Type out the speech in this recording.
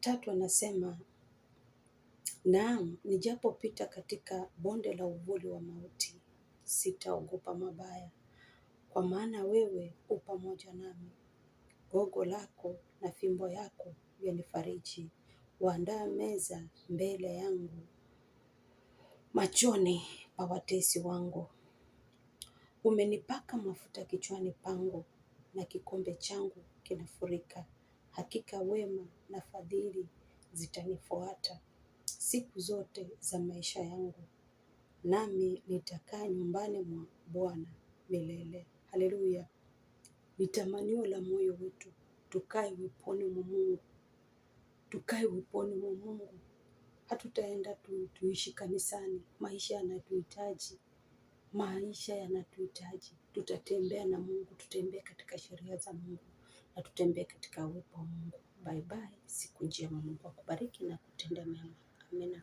Tatu anasema, naam, nijapopita katika bonde la uvuli wa mauti, sitaogopa mabaya, kwa maana wewe u pamoja nami. Gogo lako na fimbo yako vyanifariji. Waandaa meza mbele yangu machoni pa watesi wangu. Umenipaka mafuta kichwani pangu, na kikombe changu kinafurika. Hakika wema na fadhili zitanifuata siku zote za maisha yangu, nami nitakaa nyumbani mwa Bwana milele. Haleluya! Ni tamanio la moyo wetu tukae uweponi mwa Mungu, tukae uweponi mwa Mungu. Hatutaenda tuishi kanisani. Maisha yanatuhitaji, maisha yanatuhitaji. Tutatembea na Mungu, tutembee katika sheria za Mungu, na tutembee katika uwepo wa Mungu. Bye bye, siku njema. Mungu akubariki na kutenda mema. Amina.